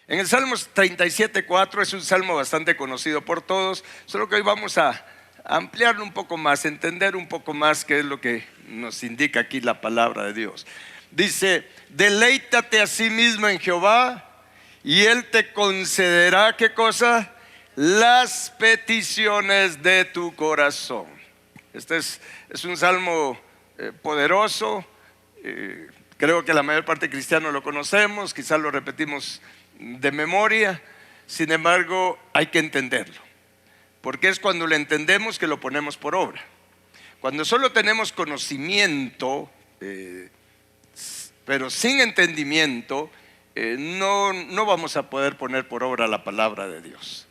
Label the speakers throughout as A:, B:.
A: En el Salmos 37:4 es un salmo bastante conocido por todos, solo que hoy vamos a ampliarlo un poco más, entender un poco más qué es lo que nos indica aquí la palabra de Dios. Dice: deleítate a sí mismo en Jehová y Él te concederá, ¿qué cosa? Las peticiones de tu corazón. Este es un salmo poderoso. Creo que la mayor parte de cristianos lo conocemos, quizás lo repetimos de memoria. Sin embargo, hay que entenderlo, porque es cuando lo entendemos que lo ponemos por obra. Cuando solo tenemos conocimiento, pero sin entendimiento, no vamos a poder poner por obra la palabra de Dios.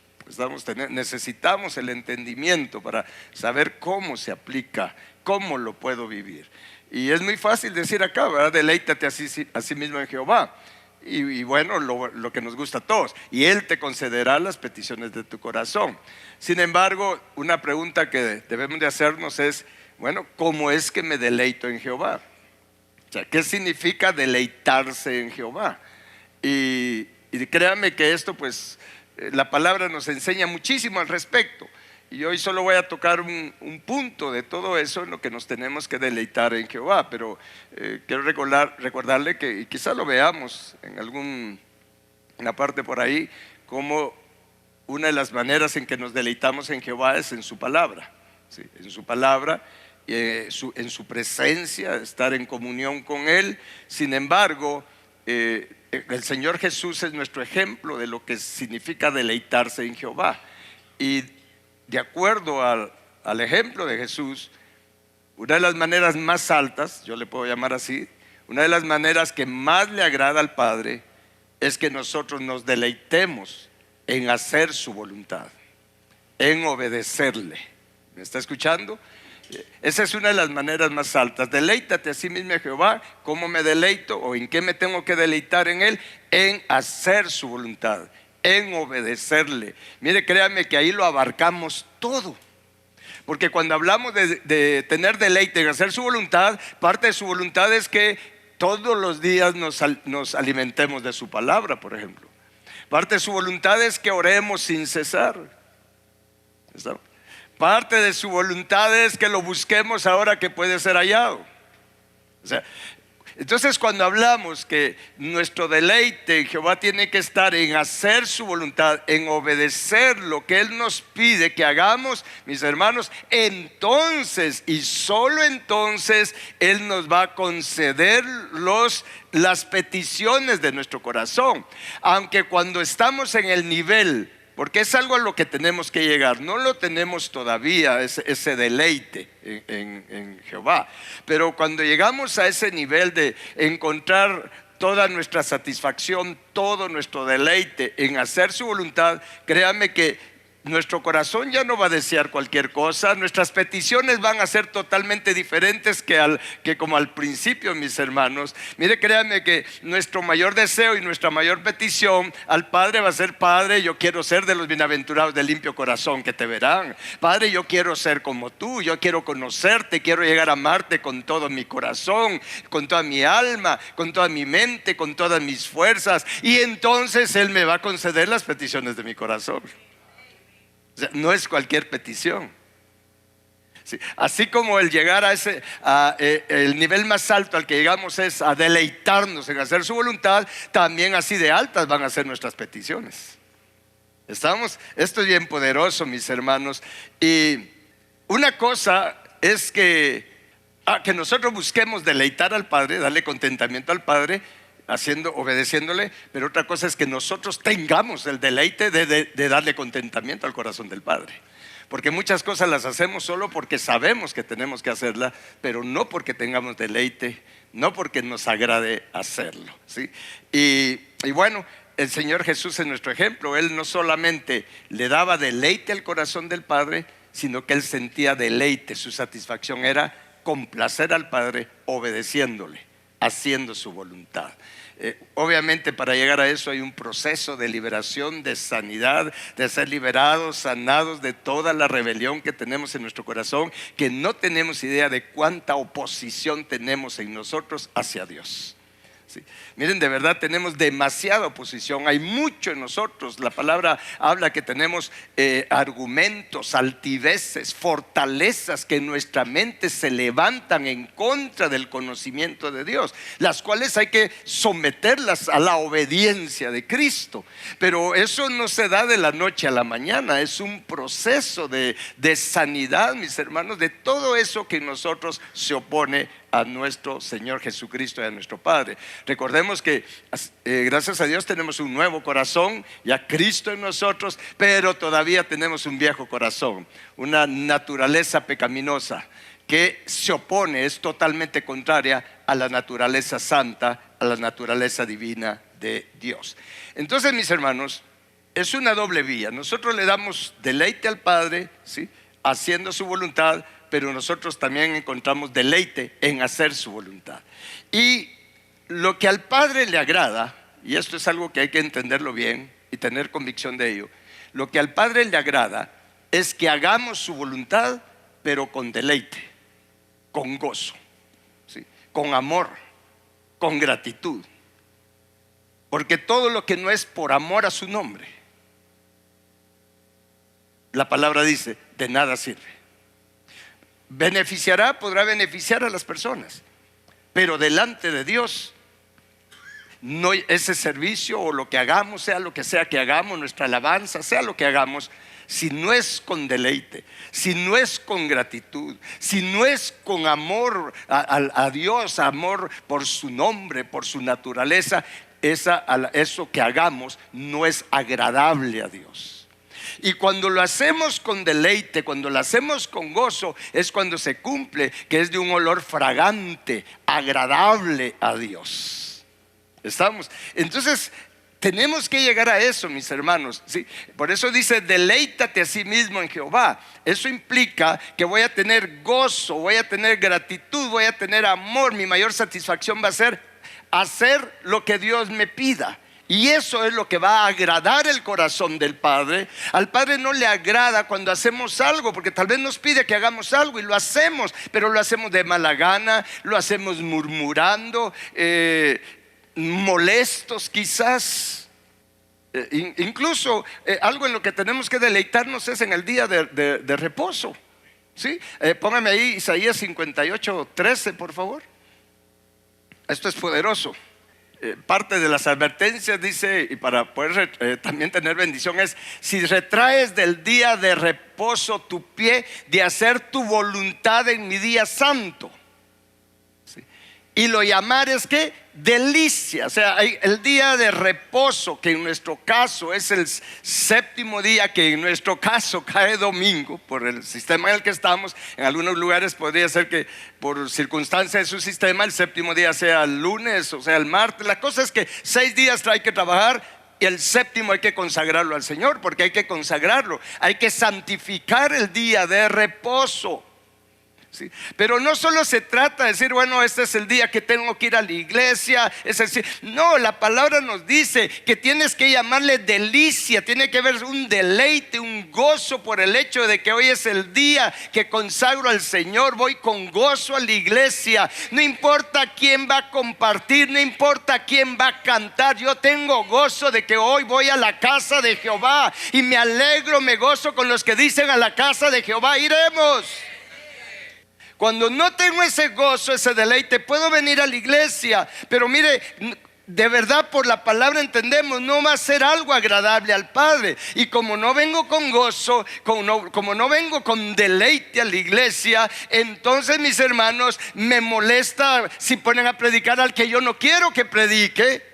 A: Necesitamos el entendimiento para saber cómo se aplica, cómo lo puedo vivir. Y es muy fácil decir acá, ¿verdad? Deleítate a sí mismo en Jehová. Y bueno, lo que nos gusta a todos. Y Él te concederá las peticiones de tu corazón. Sin embargo, una pregunta que debemos de hacernos es, bueno, ¿cómo es que me deleito en Jehová? O sea, ¿qué significa deleitarse en Jehová? Y créanme que esto, pues, la palabra nos enseña muchísimo al respecto. Y hoy solo voy a tocar un punto de todo eso en lo que nos tenemos que deleitar en Jehová. Pero quiero recordarle que, y quizá lo veamos en alguna parte por ahí, como una de las maneras en que nos deleitamos en Jehová es en su palabra, ¿sí? En su palabra, en su presencia, estar en comunión con Él. Sin embargo, el Señor Jesús es nuestro ejemplo de lo que significa deleitarse en Jehová. Y de acuerdo al ejemplo de Jesús, una de las maneras más altas, yo le puedo llamar así, una de las maneras que más le agrada al Padre es que nosotros nos deleitemos en hacer su voluntad, en obedecerle. ¿Me está escuchando? Esa es una de las maneras más altas. Deleítate a sí mismo en Jehová. ¿Cómo me deleito o en qué me tengo que deleitar en Él? En hacer su voluntad, en obedecerle. Mire, créanme que ahí lo abarcamos todo. Porque cuando hablamos de tener deleite en hacer su voluntad, parte de su voluntad es que todos los días nos alimentemos de su palabra, por ejemplo. Parte de su voluntad es que oremos sin cesar. ¿Está? Parte de su voluntad es que lo busquemos ahora que puede ser hallado. O sea, entonces cuando hablamos que nuestro deleite en Jehová tiene que estar en hacer su voluntad, en obedecer lo que Él nos pide que hagamos, mis hermanos, entonces y solo entonces Él nos va a conceder las peticiones de nuestro corazón. Aunque cuando estamos en el nivel, porque es algo a lo que tenemos que llegar, no lo tenemos todavía, ese deleite en Jehová. Pero cuando llegamos a ese nivel de encontrar toda nuestra satisfacción, todo nuestro deleite en hacer su voluntad, créanme que nuestro corazón ya no va a desear cualquier cosa. Nuestras peticiones van a ser totalmente diferentes que como al principio, mis hermanos. Mire, créanme que nuestro mayor deseo y nuestra mayor petición al Padre va a ser: Padre, yo quiero ser de los bienaventurados de limpio corazón que te verán. Padre, yo quiero ser como tú, yo quiero conocerte, quiero llegar a amarte con todo mi corazón, con toda mi alma, con toda mi mente, con todas mis fuerzas. Y entonces Él me va a conceder las peticiones de mi corazón. O sea, no es cualquier petición. Sí, así como el llegar el nivel más alto al que llegamos es a deleitarnos en hacer su voluntad, también así de altas van a ser nuestras peticiones. ¿Estamos? Esto es bien poderoso, mis hermanos. Y una cosa es que nosotros busquemos deleitar al Padre, darle contentamiento al Padre, obedeciéndole. Pero otra cosa es que nosotros tengamos el deleite de darle contentamiento al corazón del Padre. Porque muchas cosas las hacemos solo porque sabemos que tenemos que hacerla, pero no porque tengamos deleite, no porque nos agrade hacerlo, ¿sí? Y bueno, el Señor Jesús es nuestro ejemplo. Él no solamente le daba deleite al corazón del Padre, sino que Él sentía deleite. Su satisfacción era complacer al Padre obedeciéndole, haciendo su voluntad. Obviamente para llegar a eso hay un proceso de liberación, de sanidad, de ser liberados, sanados de toda la rebelión que tenemos en nuestro corazón, que no tenemos idea de cuánta oposición tenemos en nosotros hacia Dios. Sí. Miren, de verdad tenemos demasiada oposición, hay mucho en nosotros. La palabra habla que tenemos argumentos, altiveces, fortalezas que en nuestra mente se levantan en contra del conocimiento de Dios, las cuales hay que someterlas a la obediencia de Cristo. Pero eso no se da de la noche a la mañana, es un proceso de sanidad, mis hermanos, de todo eso que en nosotros se opone a nuestro Señor Jesucristo y a nuestro Padre. Recordemos que gracias a Dios tenemos un nuevo corazón, ya Cristo en nosotros, pero todavía tenemos un viejo corazón, una naturaleza pecaminosa que se opone, es totalmente contraria a la naturaleza santa, a la naturaleza divina de Dios. Entonces, mis hermanos, es una doble vía. Nosotros le damos deleite al Padre, ¿sí?, haciendo su voluntad, pero nosotros también encontramos deleite en hacer su voluntad. Y lo que al Padre le agrada, y esto es algo que hay que entenderlo bien y tener convicción de ello, lo que al Padre le agrada es que hagamos su voluntad, pero con deleite, con gozo, ¿sí?, con amor, con gratitud. Porque todo lo que no es por amor a su nombre, la palabra dice, de nada sirve. Podrá beneficiar a las personas, pero delante de Dios, no, ese servicio o lo que hagamos, sea lo que sea que hagamos, nuestra alabanza, sea lo que hagamos, si no es con deleite, si no es con gratitud, si no es con amor a Dios, amor por su nombre, por su naturaleza, eso que hagamos no es agradable a Dios. Y cuando lo hacemos con deleite, cuando lo hacemos con gozo, es cuando se cumple que es de un olor fragante, agradable a Dios. ¿Estamos? Entonces tenemos que llegar a eso, mis hermanos, ¿sí? Por eso dice, deleítate a sí mismo en Jehová. Eso implica que voy a tener gozo, voy a tener gratitud, voy a tener amor. Mi mayor satisfacción va a ser hacer lo que Dios me pida. Y eso es lo que va a agradar el corazón del Padre. Al Padre no le agrada cuando hacemos algo, porque tal vez nos pide que hagamos algo y lo hacemos, pero lo hacemos de mala gana, lo hacemos murmurando, molestos quizás. Incluso algo en lo que tenemos que deleitarnos es en el día de reposo, ¿sí? Póngame ahí Isaías 58:13, por favor. Esto es poderoso. Parte de las advertencias dice, y para poder también tener bendición, es: si retraes del día de reposo tu pie de hacer tu voluntad en mi día santo, ¿sí?, y lo llamares ¿qué? Delicia. O sea, el día de reposo, que en nuestro caso es el séptimo día, que en nuestro caso cae domingo por el sistema en el que estamos. En algunos lugares podría ser que por circunstancia de su sistema el séptimo día sea el lunes o sea el martes. La cosa es que 6 días hay que trabajar y el séptimo hay que consagrarlo al Señor, porque hay que consagrarlo, hay que santificar el día de reposo. ¿Sí? Pero no solo se trata de decir, bueno, este es el día que tengo que ir a la iglesia, es decir, no, la palabra nos dice que tienes que llamarle delicia, tiene que haber un deleite, un gozo por el hecho de que hoy es el día que consagro al Señor. Voy con gozo a la iglesia, no importa quién va a compartir, no importa quién va a cantar, yo tengo gozo de que hoy voy a la casa de Jehová y me alegro, me gozo con los que dicen: a la casa de Jehová iremos. Cuando no tengo ese gozo, ese deleite, puedo venir a la iglesia, pero mire, de verdad por la palabra entendemos, no va a ser algo agradable al Padre. Y como no vengo con gozo, como no vengo con deleite a la iglesia, entonces, mis hermanos, me molesta si ponen a predicar al que yo no quiero que predique,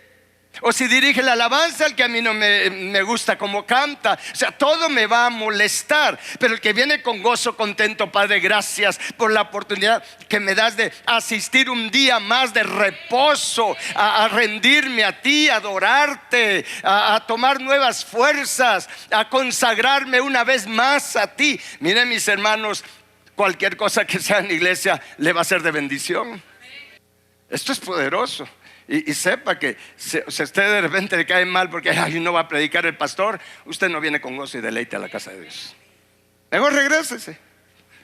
A: o si dirige la alabanza al que a mí no me gusta como canta. O sea, todo me va a molestar. Pero el que viene con gozo, contento: Padre, gracias por la oportunidad que me das de asistir un día más de reposo, a rendirme a ti, a adorarte, a tomar nuevas fuerzas, a consagrarme una vez más a ti. Miren, mis hermanos, cualquier cosa que sea en la iglesia le va a ser de bendición. Esto es poderoso. Y sepa que si a usted de repente le cae mal porque no va a predicar el pastor, usted no viene con gozo y deleite a la casa de Dios. Mejor regrésese,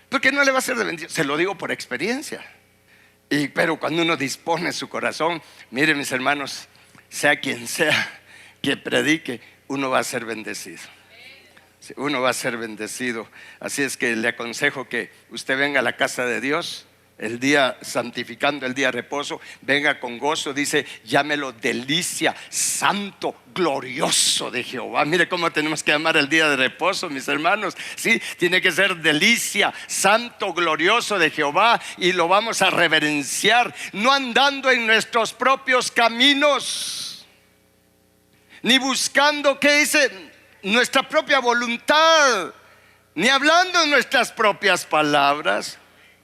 A: porque no le va a ser de bendición. Se lo digo por experiencia. Pero cuando uno dispone su corazón, miren mis hermanos, sea quien sea que predique, uno va a ser bendecido. Uno va a ser bendecido. Así es que le aconsejo que usted venga a la casa de Dios el día santificando, el día de reposo, venga con gozo. Dice, llámelo delicia, santo, glorioso de Jehová. Mire cómo tenemos que llamar el día de reposo, mis hermanos. Sí, tiene que ser delicia, santo, glorioso de Jehová. Y lo vamos a reverenciar, no andando en nuestros propios caminos, ni buscando, ¿qué dice? Nuestra propia voluntad, ni hablando en nuestras propias palabras.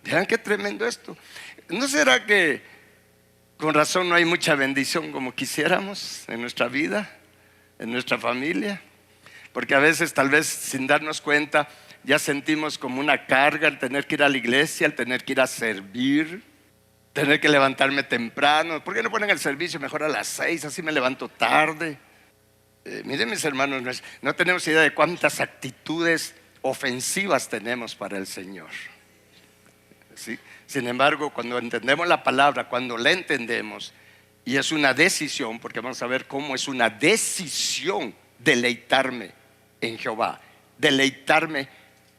A: Vean qué tremendo esto. ¿No será que con razón no hay mucha bendición como quisiéramos en nuestra vida, en nuestra familia? Porque a veces, tal vez sin darnos cuenta, ya sentimos como una carga el tener que ir a la iglesia, el tener que ir a servir, tener que levantarme temprano. ¿Por qué no ponen el servicio mejor a las 6? Así me levanto tarde. Miren mis hermanos, no tenemos idea de cuántas actitudes ofensivas tenemos para el Señor. ¿Sí? Sin embargo, cuando entendemos la palabra, cuando la entendemos, y es una decisión, porque vamos a ver cómo es una decisión deleitarme en Jehová, deleitarme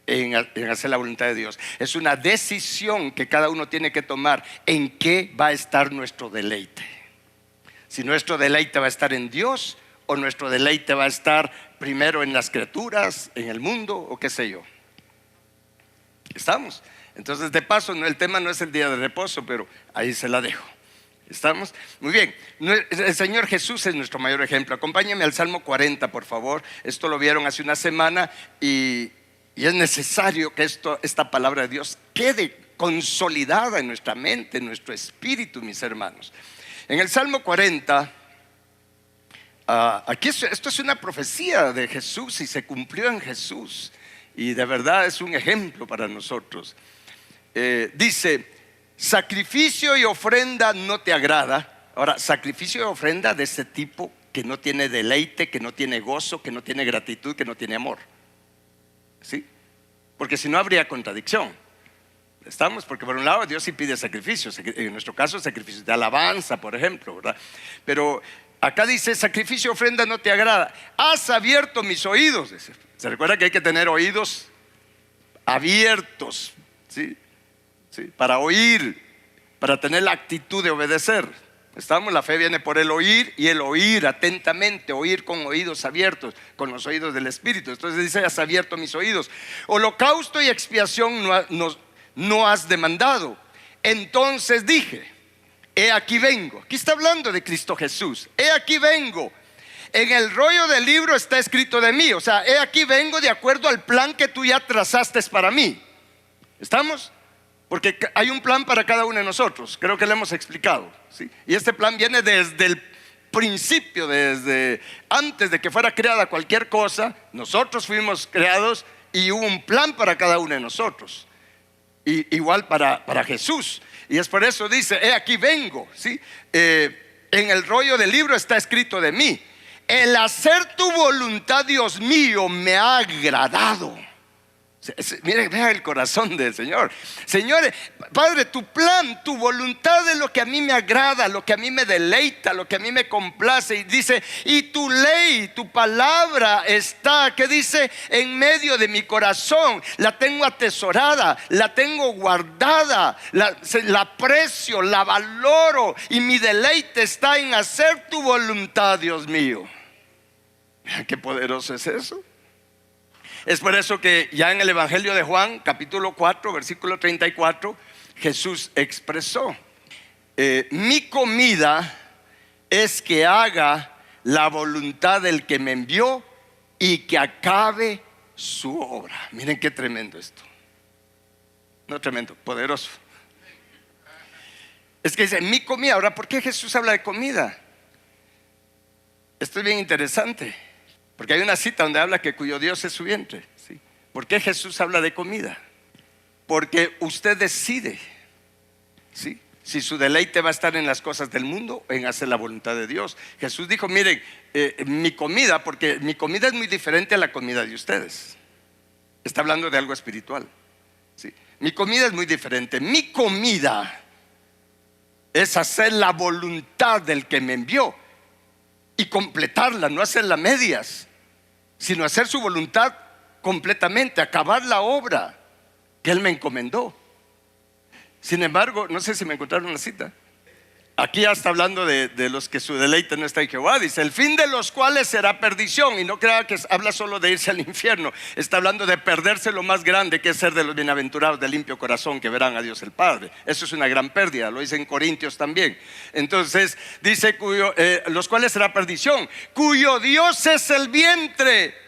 A: en hacer la voluntad de Dios. Es una decisión que cada uno tiene que tomar en qué va a estar nuestro deleite. Si nuestro deleite va a estar en Dios, o nuestro deleite va a estar primero en las criaturas, en el mundo, o qué sé yo. ¿Estamos? Entonces, de paso, el tema no es el día de reposo, pero ahí se la dejo. ¿Estamos? Muy bien. El Señor Jesús es nuestro mayor ejemplo. Acompáñenme al Salmo 40, por favor. Esto lo vieron hace una semana y es necesario que esta palabra de Dios quede consolidada en nuestra mente, en nuestro espíritu, mis hermanos. En el Salmo 40, aquí esto es una profecía de Jesús y se cumplió en Jesús. Y de verdad es un ejemplo para nosotros. Dice, sacrificio y ofrenda no te agrada. Ahora, sacrificio y ofrenda de ese tipo que no tiene deleite, que no tiene gozo, que no tiene gratitud, que no tiene amor. ¿Sí? Porque si no habría contradicción. ¿Estamos? Porque por un lado Dios sí pide sacrificios. En nuestro caso sacrificios de alabanza, por ejemplo, ¿verdad? Pero acá dice, sacrificio y ofrenda no te agrada. Has abierto mis oídos. ¿Se recuerda que hay que tener oídos abiertos? ¿Sí? ¿Sí? Para oír, para tener la actitud de obedecer. Estamos, la fe viene por el oír, y el oír atentamente, oír con oídos abiertos, con los oídos del Espíritu. Entonces dice, has abierto mis oídos. Holocausto y expiación no has demandado. Entonces dije, he aquí vengo. Aquí está hablando de Cristo Jesús. He aquí vengo. En el rollo del libro está escrito de mí. O sea, he aquí vengo de acuerdo al plan que tú ya trazaste para mí. ¿Estamos? Porque hay un plan para cada uno de nosotros. Creo que lo hemos explicado, ¿sí? Y este plan viene desde el principio, desde antes de que fuera creada cualquier cosa. Nosotros fuimos creados y hubo un plan para cada uno de nosotros. Y igual para Jesús. Y es por eso dice, he aquí vengo, ¿sí? En el rollo del libro está escrito de mí. El hacer tu voluntad, Dios mío, me ha agradado. Mire, vea el corazón del Señor. Señor, Padre, tu plan, tu voluntad es lo que a mí me agrada, lo que a mí me deleita, lo que a mí me complace. Y dice, y tu ley, tu palabra está, ¿qué dice? En medio de mi corazón. La tengo atesorada, la tengo guardada, la aprecio, la valoro. Y mi deleite está en hacer tu voluntad, Dios mío. Qué poderoso es eso. Es por eso que ya en el Evangelio de Juan, capítulo 4, versículo 34, Jesús expresó, mi comida es que haga la voluntad del que me envió y que acabe su obra. Miren qué tremendo esto. No tremendo, poderoso. Es que dice, mi comida. Ahora, ¿por qué Jesús habla de comida? Esto es bien interesante. Porque hay una cita donde habla que cuyo Dios es su vientre, ¿sí? ¿Por qué Jesús habla de comida? Porque usted decide, ¿sí? Si su deleite va a estar en las cosas del mundo o en hacer la voluntad de Dios. Jesús dijo, miren, mi comida, porque mi comida es muy diferente a la comida de ustedes. Está hablando de algo espiritual, ¿sí? Mi comida es muy diferente. Mi comida es hacer la voluntad del que me envió y completarla, no hacerla a medias, sino hacer su voluntad completamente, acabar la obra que Él me encomendó. Sin embargo, no sé si me encontraron la cita. Aquí ya está hablando de los que su deleite no está en Jehová. Dice, el fin de los cuales será perdición. Y no crea que habla solo de irse al infierno. Está hablando de perderse lo más grande, que es ser de los bienaventurados de limpio corazón, que verán a Dios el Padre. Eso es una gran pérdida, lo dice en Corintios también. Entonces dice, los cuales será perdición, cuyo Dios es el vientre.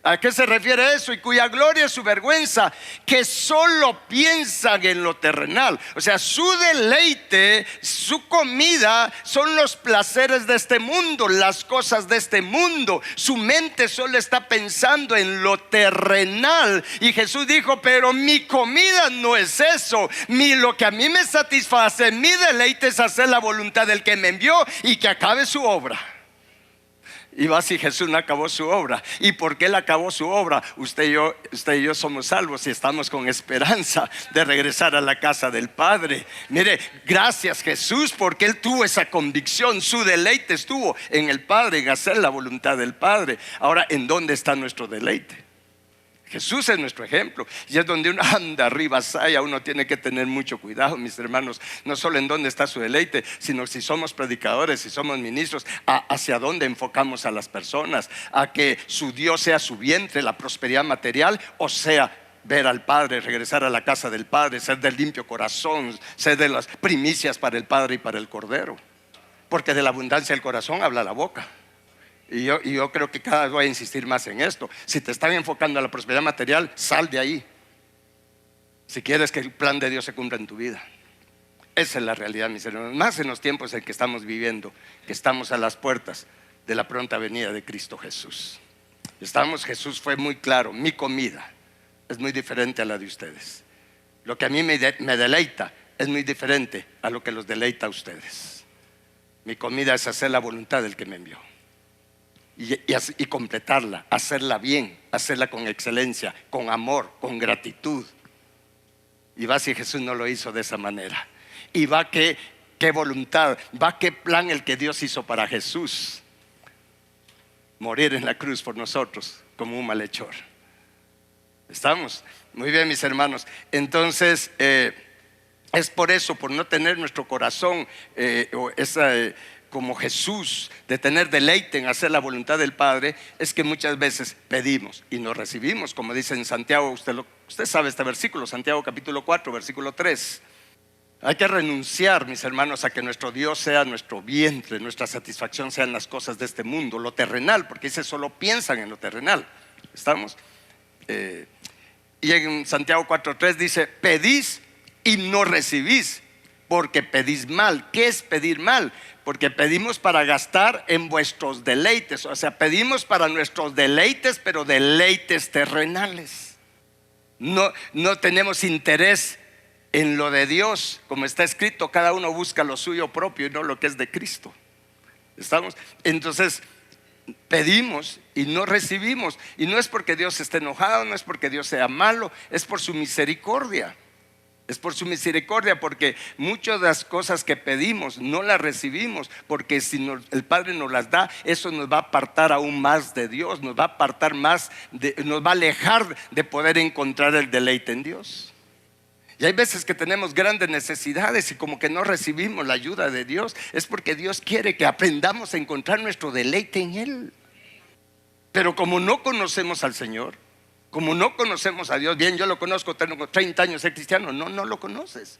A: ¿A qué se refiere eso? Y cuya gloria es su vergüenza, que solo piensan en lo terrenal. O sea, su deleite, su comida son los placeres de este mundo, las cosas de este mundo. Su mente solo está pensando en lo terrenal. Y Jesús dijo, pero mi comida no es eso. Lo que a mí me satisface, mi deleite es hacer la voluntad del que me envió y que acabe su obra. Y va, si Jesús no acabó su obra. ¿Y por qué Él acabó su obra? Usted y yo somos salvos y estamos con esperanza de regresar a la casa del Padre. Mire, gracias Jesús, porque Él tuvo esa convicción. Su deleite estuvo en el Padre, en hacer la voluntad del Padre. Ahora, ¿en dónde está nuestro deleite? Jesús es nuestro ejemplo, y es donde uno anda arriba, uno tiene que tener mucho cuidado, mis hermanos, no solo en dónde está su deleite, sino si somos predicadores, si somos ministros, hacia dónde enfocamos a las personas, a que su Dios sea su vientre, la prosperidad material, o sea, ver al Padre, regresar a la casa del Padre, ser del limpio corazón, ser de las primicias para el Padre y para el Cordero, porque de la abundancia del corazón habla la boca. Y yo creo que cada vez voy a insistir más en esto. Si te están enfocando a la prosperidad material, sal de ahí, si quieres que el plan de Dios se cumpla en tu vida. Esa es la realidad, mis hermanos. Más en los tiempos en que estamos viviendo, que estamos a las puertas de la pronta venida de Cristo Jesús. Jesús fue muy claro, mi comida es muy diferente a la de ustedes. Lo que a mí me deleita es muy diferente a lo que los deleita a ustedes. Mi comida es hacer la voluntad del que me envió. Y completarla, hacerla bien, hacerla con excelencia, con amor, con gratitud. Y va, si Jesús no lo hizo de esa manera. Y va, qué voluntad, va, qué plan el que Dios hizo para Jesús: morir en la cruz por nosotros como un malhechor. ¿Estamos? Muy bien, mis hermanos. Entonces es por eso, por no tener nuestro corazón como Jesús, de tener deleite en hacer la voluntad del Padre, es que muchas veces pedimos y no recibimos, como dice en Santiago. Usted sabe este versículo, Santiago capítulo 4, versículo 3. Hay que renunciar, mis hermanos, a que nuestro Dios sea nuestro vientre, nuestra satisfacción sean las cosas de este mundo, lo terrenal, porque dice solo piensan en lo terrenal. ¿Estamos? Y en Santiago 4:3 dice, pedís y no recibís, porque pedís mal. ¿Qué es pedir mal? Porque pedimos para gastar en vuestros deleites. O sea, pedimos para nuestros deleites, pero deleites terrenales. No tenemos interés en lo de Dios. Como está escrito, cada uno busca lo suyo propio y no lo que es de Cristo. ¿Estamos? Entonces pedimos y no recibimos. Y no es porque Dios esté enojado, no es porque Dios sea malo, es por su misericordia. Es por su misericordia, porque muchas de las cosas que pedimos no las recibimos, porque si el Padre nos las da, eso nos va a apartar aún más de Dios, nos va a apartar más, nos va a alejar de poder encontrar el deleite en Dios. Y hay veces que tenemos grandes necesidades y como que no recibimos la ayuda de Dios. Es porque Dios quiere que aprendamos a encontrar nuestro deleite en Él. Pero como no conocemos al Señor, como no conocemos a Dios, bien, yo lo conozco, tengo 30 años de ser cristiano. No lo conoces.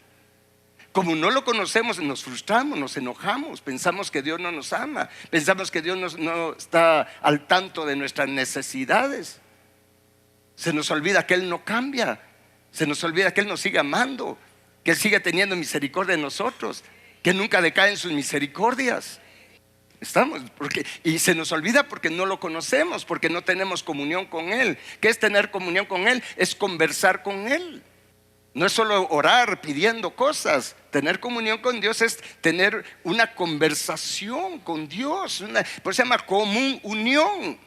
A: Como no lo conocemos, nos frustramos, nos enojamos, pensamos que Dios no nos ama, pensamos que Dios no está al tanto de nuestras necesidades. Se nos olvida que Él no cambia, se nos olvida que Él nos sigue amando, que Él sigue teniendo misericordia de nosotros, que nunca decae en sus misericordias. Y se nos olvida porque no lo conocemos, porque no tenemos comunión con Él. ¿Qué es tener comunión con Él? Es conversar con Él. No es solo orar pidiendo cosas. Tener comunión con Dios es tener una conversación con Dios, por eso se llama común unión.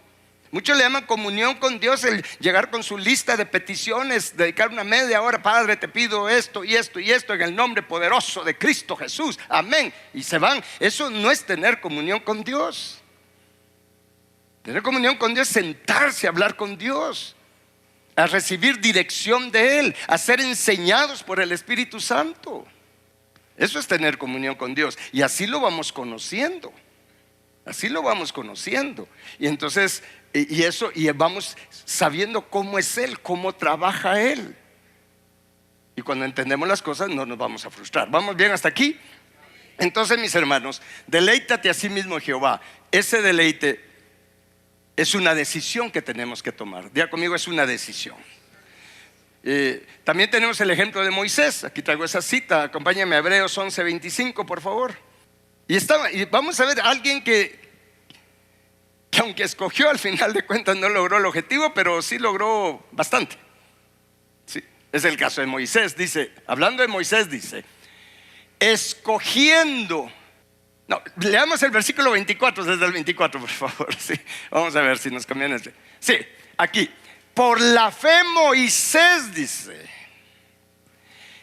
A: Muchos le llaman comunión con Dios el llegar con su lista de peticiones, dedicar una media hora: Padre, te pido esto y esto y esto en el nombre poderoso de Cristo Jesús, amén, y se van. Eso no es tener comunión con Dios. Tener comunión con Dios es sentarse a hablar con Dios, a recibir dirección de Él, a ser enseñados por el Espíritu Santo. Eso es tener comunión con Dios, y así lo vamos conociendo. Así lo vamos conociendo. Y entonces, y vamos sabiendo cómo es Él, cómo trabaja Él. Y cuando entendemos las cosas, no nos vamos a frustrar. ¿Vamos bien hasta aquí? Entonces, mis hermanos, deleítate a sí mismo, Jehová. Ese deleite es una decisión que tenemos que tomar. Diga conmigo, es una decisión. También tenemos el ejemplo de Moisés. Aquí traigo esa cita. Acompáñame a Hebreos 11:25, por favor. Y vamos a ver a alguien que aunque escogió, al final de cuentas no logró el objetivo, pero sí logró bastante. Sí, es el caso de Moisés. Dice, hablando de Moisés, dice: escogiendo. No, leamos el versículo 24, desde el 24, por favor. Sí, vamos a ver si nos conviene. Sí, aquí. Por la fe Moisés, dice,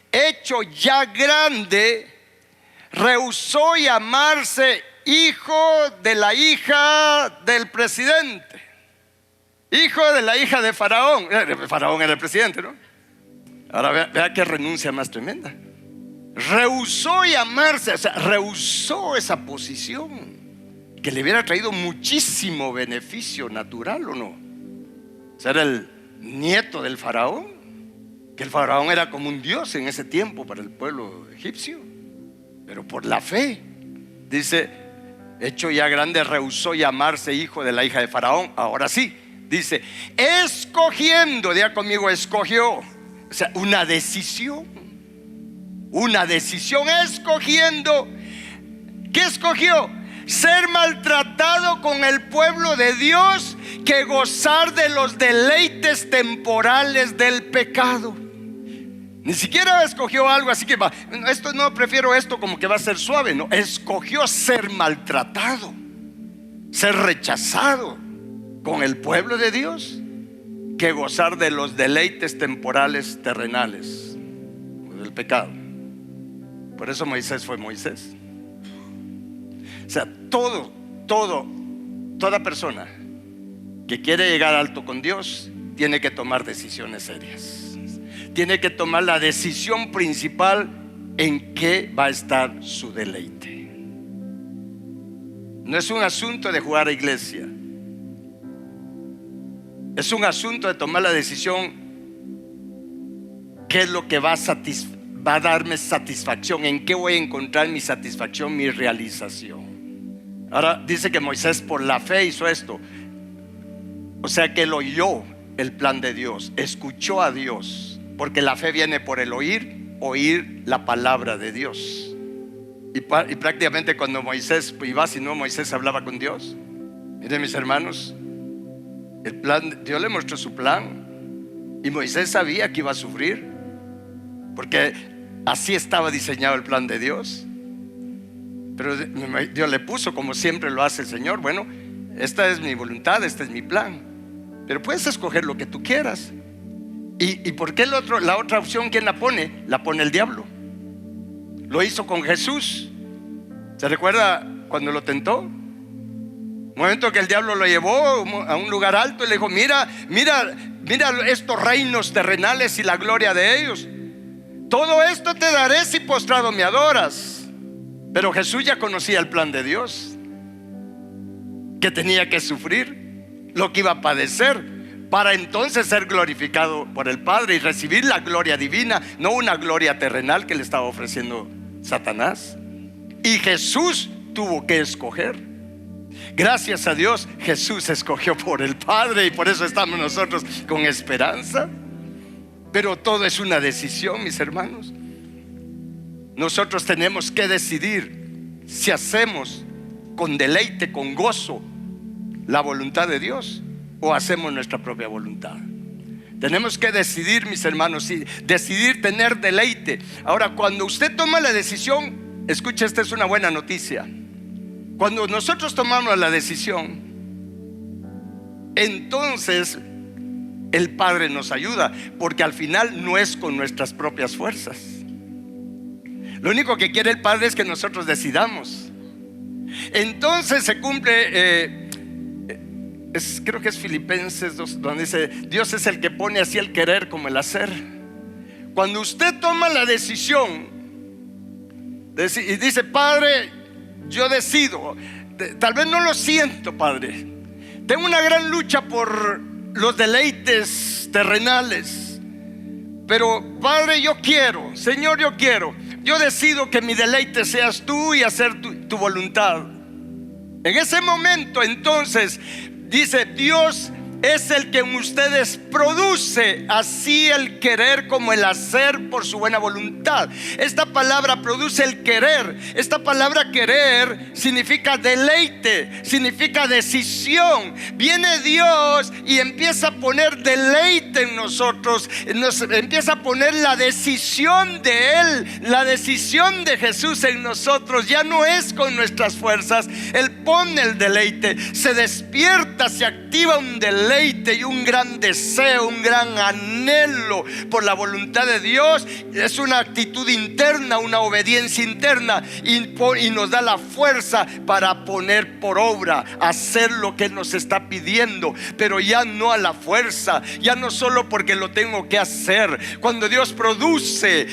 A: hecho ya grande, rehusó llamarse hijo de la hija del presidente, hijo de la hija de Faraón. Faraón era el presidente, ¿no? Ahora vea qué renuncia más tremenda. Rehusó llamarse, o sea, rehusó esa posición que le hubiera traído muchísimo beneficio natural, ¿o no? O sea, era el nieto del Faraón, que el Faraón era como un dios en ese tiempo para el pueblo egipcio. Pero por la fe, dice, hecho ya grande, rehusó llamarse hijo de la hija de Faraón. Ahora sí, dice, escogiendo, diga conmigo, escogió. O sea, una decisión, escogiendo. ¿Qué escogió? Ser maltratado con el pueblo de Dios que gozar de los deleites temporales del pecado. Ni siquiera escogió algo así que esto no, prefiero esto como que va a ser suave. No, escogió ser maltratado, ser rechazado con el pueblo de Dios que gozar de los deleites temporales terrenales del pecado. Por eso Moisés fue Moisés. O sea, toda persona que quiere llegar alto con Dios tiene que tomar decisiones serias. Tiene que tomar la decisión principal en qué va a estar su deleite. No es un asunto de jugar a iglesia. Es un asunto de tomar la decisión. ¿Qué es lo que va a darme satisfacción? ¿En qué voy a encontrar mi satisfacción, mi realización? Ahora dice que Moisés por la fe hizo esto. O sea que él oyó el plan de Dios, escuchó a Dios. Porque la fe viene por el oír la palabra de Dios. Y prácticamente cuando Moisés iba, si no, Moisés hablaba con Dios. Miren, mis hermanos, el plan, Dios le mostró su plan, y Moisés sabía que iba a sufrir, porque así estaba diseñado el plan de Dios. Pero Dios le puso, como siempre lo hace el Señor: bueno, esta es mi voluntad, este es mi plan, pero puedes escoger lo que tú quieras. ¿Y por qué la otra opción quién la pone? La pone el diablo. Lo hizo con Jesús. ¿Se recuerda cuando lo tentó? Un momento que el diablo lo llevó a un lugar alto y le dijo: mira estos reinos terrenales y la gloria de ellos. Todo esto te daré si postrado me adoras. Pero Jesús ya conocía el plan de Dios, que tenía que sufrir, lo que iba a padecer, para entonces ser glorificado por el Padre y recibir la gloria divina, no una gloria terrenal que le estaba ofreciendo Satanás. Y Jesús tuvo que escoger. Gracias a Dios, Jesús escogió por el Padre, y por eso estamos nosotros con esperanza. Pero todo es una decisión, mis hermanos. Nosotros tenemos que decidir si hacemos con deleite, con gozo, la voluntad de Dios, o hacemos nuestra propia voluntad. Tenemos que decidir, mis hermanos, y decidir tener deleite. Ahora, cuando usted toma la decisión, escuche, esta es una buena noticia. Cuando nosotros tomamos la decisión, entonces el Padre nos ayuda, porque al final no es con nuestras propias fuerzas. Lo único que quiere el Padre es que nosotros decidamos. Entonces se cumple, creo que es Filipenses 2, donde dice: Dios es el que pone así el querer como el hacer. Cuando usted toma la decisión y dice: Padre, yo decido, tal vez no lo siento, Padre, tengo una gran lucha por los deleites terrenales, pero Padre, yo quiero, Señor, yo decido que mi deleite seas tú y hacer tu voluntad. En ese momento entonces dice: Dios es el que en ustedes produce así el querer como el hacer por su buena voluntad. Esta palabra produce el querer. Esta palabra querer significa deleite, significa decisión. Viene Dios y empieza a poner deleite en nosotros, nos empieza a poner la decisión de Él, la decisión de Jesús en nosotros. Ya no es con nuestras fuerzas. Él pone el deleite, se despierta, se activa un deleite y un gran deseo, un gran anhelo por la voluntad de Dios. Es una actitud interna, una obediencia interna, y nos da la fuerza para poner por obra, hacer lo que Él nos está pidiendo, pero ya no a la fuerza, ya no solo porque lo tengo que hacer. Cuando Dios produce,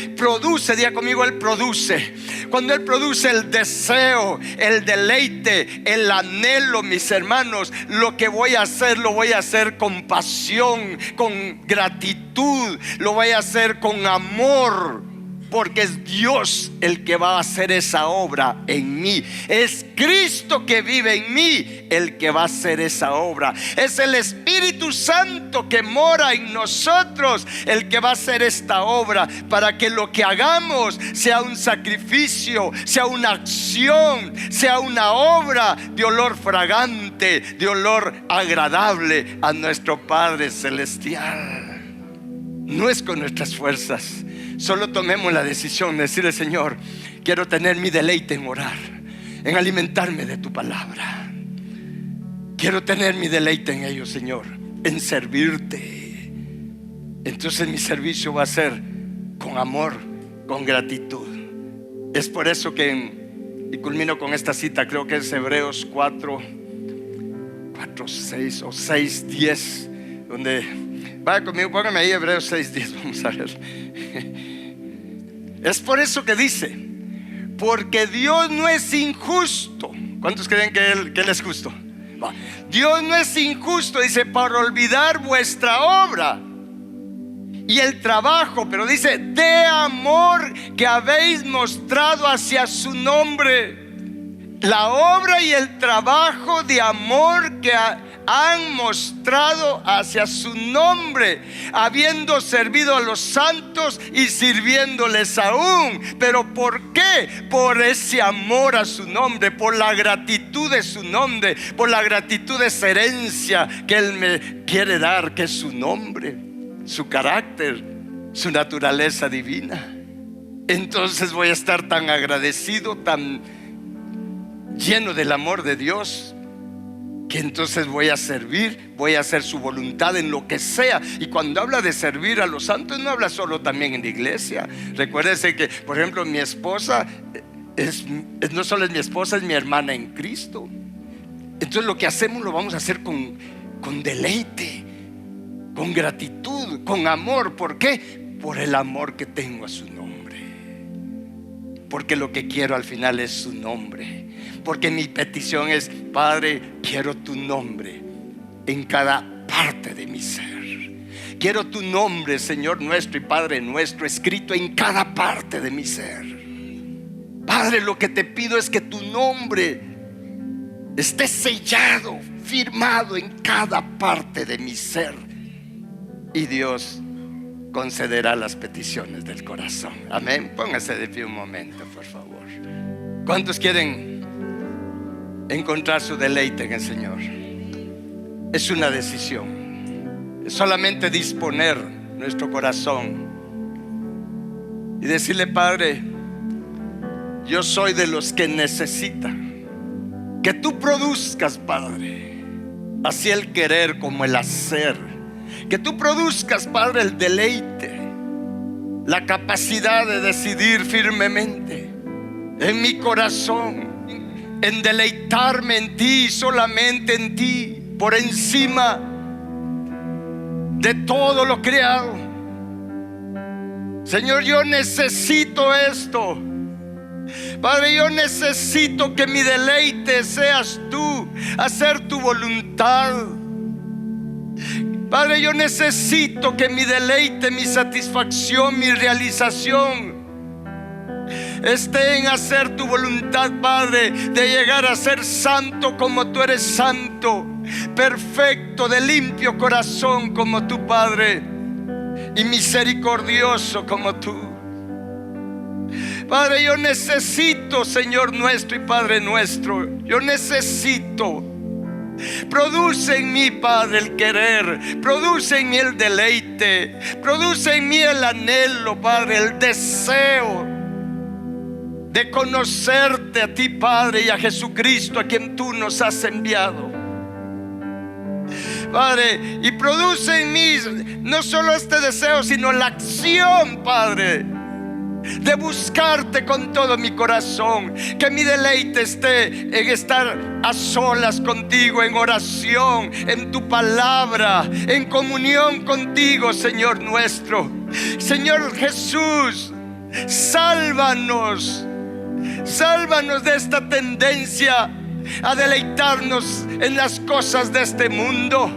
A: diga conmigo, Él produce. Cuando Él produce el deseo, el deleite, el anhelo, mis hermanos, lo que voy a hacer, lo voy a hacer con pasión, con gratitud, lo voy a hacer con amor, porque es Dios el que va a hacer esa obra en mí. Es Cristo que vive en mí el que va a hacer esa obra. Es el Espíritu Santo que mora en nosotros el que va a hacer esta obra, para que lo que hagamos sea un sacrificio, sea una acción, sea una obra de olor fragante, de olor agradable a nuestro Padre Celestial. No es con nuestras fuerzas. Solo tomemos la decisión de decirle: Señor, quiero tener mi deleite en orar, en alimentarme de tu palabra. Quiero tener mi deleite en ello, Señor, en servirte. Entonces mi servicio va a ser con amor, con gratitud. Es por eso que, y culmino con esta cita, creo que es Hebreos 4, 6 o 6, 10, donde, vaya conmigo, póngame ahí Hebreos 6, 10, vamos a ver. Es por eso que dice: porque Dios no es injusto. ¿Cuántos creen que Él es justo? Dios no es injusto, dice, para olvidar vuestra obra y el trabajo, pero dice, de amor que habéis mostrado hacia su nombre. La obra y el trabajo de amor que han mostrado hacia su nombre, habiendo servido a los santos y sirviéndoles aún. ¿Pero por qué? Por ese amor a su nombre, por la gratitud de su nombre, por la gratitud de esa herencia que Él me quiere dar, que es su nombre, su carácter, su naturaleza divina. Entonces voy a estar tan agradecido, tan lleno del amor de Dios, que entonces voy a servir, voy a hacer su voluntad en lo que sea. Y cuando habla de servir a los santos, no habla solo también en la iglesia. Recuérdese que, por ejemplo, mi esposa no solo es mi esposa, es mi hermana en Cristo. Entonces lo que hacemos lo vamos a hacer con deleite, con gratitud, con amor. ¿Por qué? Por el amor que tengo a su nombre. Porque lo que quiero al final es su nombre. Porque mi petición es: Padre, quiero tu nombre en cada parte de mi ser. Quiero tu nombre, Señor nuestro y Padre nuestro, escrito en cada parte de mi ser. Padre, lo que te pido es que tu nombre esté sellado, firmado en cada parte de mi ser. Y Dios concederá las peticiones del corazón. Amén. Póngase de pie un momento, por favor. ¿Cuántos quieren encontrar su deleite en el Señor? Es una decisión. Es solamente disponer nuestro corazón y decirle: Padre, yo soy de los que necesitan que tú produzcas, Padre, así el querer como el hacer. Que tú produzcas, Padre, el deleite, la capacidad de decidir firmemente en mi corazón, en deleitarme en ti, solamente en ti, por encima de todo lo creado. Señor, yo necesito esto. Padre, yo necesito que mi deleite seas tú, hacer tu voluntad. Padre, yo necesito que mi deleite, mi satisfacción, mi realización esté en hacer tu voluntad, Padre, de llegar a ser santo como tú eres santo, perfecto, de limpio corazón como tu Padre, y misericordioso como tú. Padre, yo necesito, Señor nuestro y Padre nuestro, yo necesito. Produce en mí, Padre, el querer, produce en mí el deleite, produce en mí el anhelo, Padre, el deseo de conocerte a ti, Padre, y a Jesucristo, a quien tú nos has enviado, Padre. Y produce en mí no solo este deseo, sino la acción, Padre, de buscarte con todo mi corazón. Que mi deleite esté en estar a solas contigo, en oración, en tu palabra, en comunión contigo, Señor nuestro. Señor Jesús, sálvanos de esta tendencia a deleitarnos en las cosas de este mundo,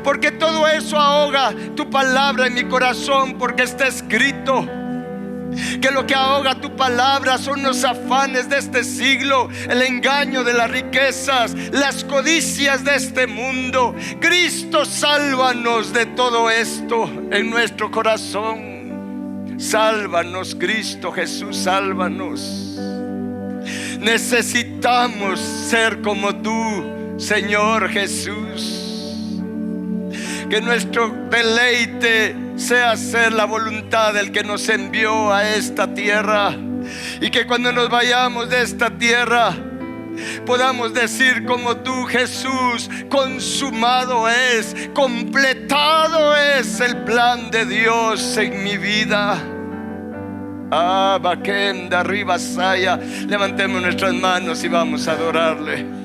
A: porque todo eso ahoga tu palabra en mi corazón, porque está escrito que lo que ahoga tu palabra son los afanes de este siglo, el engaño de las riquezas, las codicias de este mundo. Cristo, sálvanos de todo esto en nuestro corazón. Sálvanos, Cristo Jesús, sálvanos. Necesitamos ser como tú, Señor Jesús. Que nuestro deleite sea hacer la voluntad del que nos envió a esta tierra, y que cuando nos vayamos de esta tierra podamos decir como tú, Jesús: consumado es, completado es el plan de Dios en mi vida. Levantemos nuestras manos y vamos a adorarle.